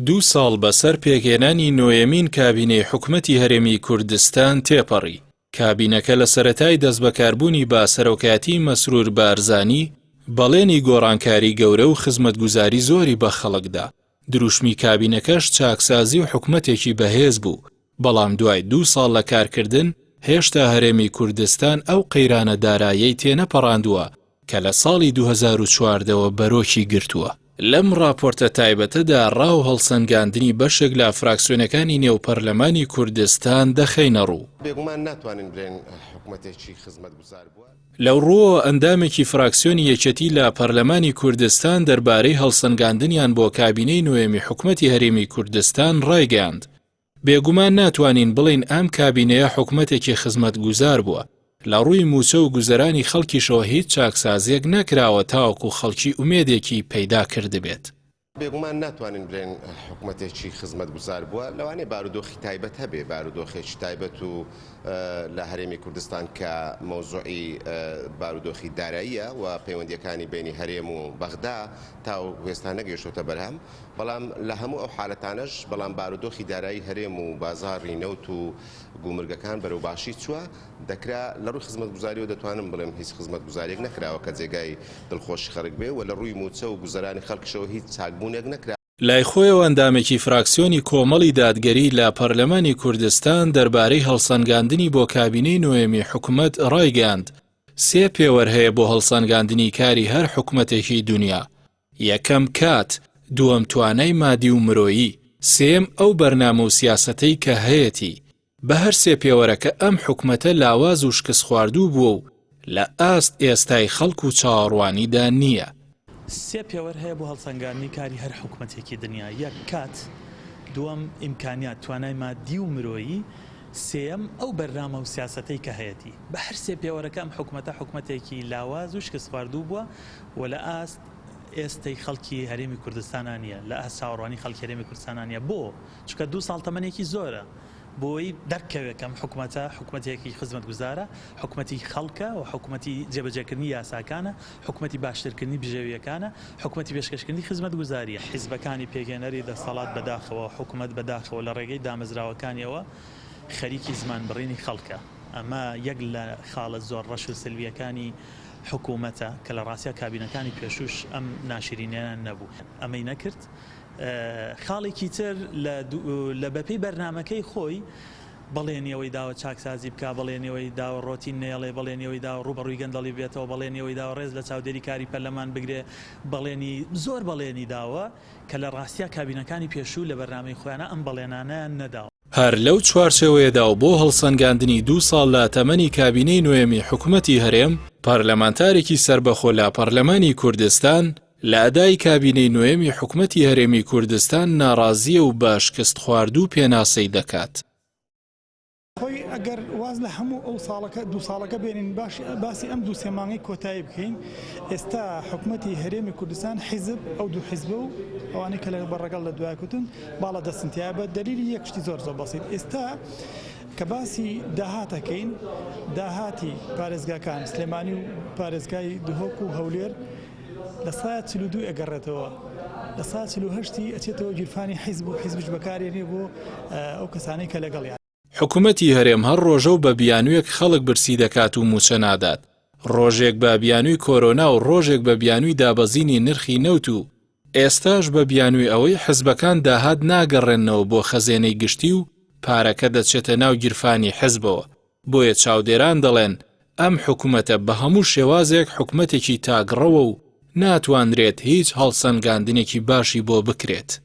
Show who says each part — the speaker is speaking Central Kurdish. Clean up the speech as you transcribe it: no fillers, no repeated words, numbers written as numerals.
Speaker 1: 2 ساڵ بەسەر پێکهێنانی نۆیەمین کابینەی حکومەتی هەرێمی کوردستان تێپەڕی. کابینەکە لە سەرەتای دەستبەکاربوونی با سەرۆکایەتی مەسرور بارزانی بەڵێنی گۆڕانکاری گەورە و خزمەتگوزاری زۆری بە خەڵکدا. دروشمی کابینەکەش چاکسازی و حکومەتێکی بەهێز بوو، بەڵام دوای 2 ساڵ لە کارکردن هێشتا هەرێمی کوردستان ئەو قەیرانە داراییەی تێنەپەڕاندووە کە لە ساڵی 2014ەوە بەرۆکی گرتووە. لەم راپۆرتە تایبەتەدا ڕاو هەڵسەنگاندنی بەشێک لە فراکسیۆنەکانی نێو پەرلەمانی کوردستان دەخەینە ڕوو.
Speaker 2: بێگومان ناتوانین بڵێن حکومەتێکی خزمەتگوزار بووە.
Speaker 1: لەو ڕووە ئەندامێکی فراکسیۆنی یەکێتی لە پەرلەمانی کوردستان دەربارەی هەڵسەنگاندنیان بۆ کابینەی نوێمی حکومەتی هەرێمی کوردستان ڕایگەاند. بێگومان ناتوانین بڵین ئەم کابینەیە حکومەتێکی خزمەتگوزار بووە. لە ڕووی موچە و گوزەرانی خەڵکیشەوە هیچ چاکسازیەک نەکراوە تاوەکو خەڵکی ئومێدێکی پەیدا کردبێت.
Speaker 2: بێگومان ناتوانین بڵێن حکومەتێکی خزمەتگوزار بووە، لەوانەیە بارودۆخی تایبەت هەبێ، بارودۆخێکی تایبەت و لە هەرێمی کوردستان کە مەوزوعی بارودۆخی داراییە و پەیوەندیەکانی بینی هەرێم و بەغدا تا وێستا نەگەیشتوتە بەرهەم، بەڵام لە هەموو ئەو حالەتانەش بەڵام بارودۆخی دارایی هەرێم و بازاڕی نەوت و گومرگەکان بەرەو باشی چووە، دەکرا لە ڕووی خزمەتگوزاریەوە دەتوانم بڵێم هیچ خزمەتگوزاریەک نەکراوە کە جێگای دڵخۆشی خەڵک بێ و لە ڕووی موچە و گوزەرانی خەڵکیشەوە هیچ چاکبوونێک نەکرا.
Speaker 1: لای خۆیەوە ئەندامێکی فراکسیۆنی کۆمەڵی دادگەری لە پەرلەمانی کوردستان دەربارەی هەڵسەنگاندنی بۆ کابینەی نوێمی حکومەت ڕایگەاند. 3 پێوەر هەیە بۆ هەڵسەنگاندنی کاری هەر حکومەتێکی دنیا. یەکەم کات، دووەم توانای مادی و مرۆیی، سێم ئەو بەرنامە و سیاسەتەی کە هەیەتی. بە هەر 3 پێوەرەکە ئەم حکومەتە لاواز و شکست خواردوو بووە و لە ئاست ئێستای خەڵک و چاوەڕوانیدا نییە.
Speaker 3: 3 پێوەر هەیە بۆ هەڵسەنگاندنی کاری هەر حکومەتێکی دنیا. یەک کات، دووەم ئیمکانیات توانای مادی و مرۆیی، سێم ئەو بەرنامە و سیاسەتەی کە هەیەتی. بە هەر 3 پێوەرەکە ئەم حکومەتە حکومەتێکی لاواز و شکست خواردوو بووە و لە ئاست ئێستای خەڵکی هەرێمی کوردستانان نیە، لە ئاست چاوەڕوانی خەڵکی هەرێمی کوردستانان نیە. بۆ چونکە 2 ساڵ تەمەنێکی زۆرە بۆی دەرکەوێکم حکومەتە حکومەتێکی خزمەتگوزارە، حکومەتی خەڵکە و حکومەتی جێبەجێکردنی یاساکانە، حکومەتی باشترکردنی بژێویەکانە، حکومەتی پێشکەشکردنی خزمەتگوزاریە. حیزبەکانی پێگەێنەری دەسەڵات بەداخەوە، حکومەت بەداخەوە لە ڕێگەی دامەزراوەکانیەوە خەریکی زمان بڕینی خەڵکە. ئەمە یەک لە خاڵە زۆر ڕەش و سلویەکانی حکومەتە کە لە ڕاستیە کابینەکانی پێشوش ئەم ناشرینیان نەبوو. ئەمەی نەکرد. خاڵێکی تر لە بەپێی بەرنامەکەی خۆی بەڵێنیەوەی داوە چاکسازی بکە، بەڵێنیەوەی داوە ڕۆتین نێڵێ، بەڵێنیەوەی داوە ڕوبەڕووی گەندەڵی بێتەوە، بەڵێنیەوەی داوە ڕێز لە چاودێری کاری پەرلەمان بگرێ، بەڵێنی زۆر بەڵێنی داوە کە لە ڕاستیە کابینەکانی پێشوو لە بەرنامەی خۆیانە ئەم بەڵێنانە نەداوە.
Speaker 1: هەر لەو چوارچێوەیەدا و بۆ هەڵسەنگاندنی 2 ساڵ لە تەمەنی کابینەی نوێمی حکومەتی هەرێم، پارلەمانتارێکی سربەخۆ لە پەرلەمانی کوردستان لە ئەدای کابینەی نوێمی حکومەتی هەرێمی کوردستان ناڕازیە و بە شکست خواردوو پێناسەی دەکات.
Speaker 4: خۆی ئەگەر واز لە هەموو ئەو ساڵەکە 2 ساڵەکە بێنین باسی ئەم 2 3 مانگی کۆتایی بکەین، ئێستا حکومەتی هەرێمی کوردستان حیزب ئەو 2 حیزبە و ئەوانەی کە لە بەڕێگەڵ لە دوای کوتن باڵە دەستنتیا بە دلیلی یەک شتی زۆر بەسیط. ئێستا کە باسی داهاتەکەین، داهاتی پارێزگاکان سلێمانی و پارێزگای دهۆک و هەولێر لە 42 ئەگەڕێتەوە، لە 48 ئەچێتەوە گیرفانی حیزب و حیزبش بەکارێنێ بۆ ئەو کەسانەی کە لەگەڵیان.
Speaker 1: حکومەتی هەرێم هەر ڕۆژە و بە بیانوویەک خەڵک برسی دەکات و موچە نادات. ڕۆژێک بە بیانووی کۆرۆنا و ڕۆژێک بە بیانووی دابەزینی نرخی نەوت و ئێستاش بە بیانووی ئەوەی حزبەکان داهات ناگەڕێنەوە بۆ خەزێنەی گشتی و پارەکە دەچێتە ناو گیرفانی حزبەوە. بۆیە چاودێران دەڵێن ئەم حکومەتە بە هەموو شێوازێک حکومەتێکی تاگڕەوە و ناتوانرێت هیچ هەڵسەنگاندنێکی باشی بۆ بکرێت.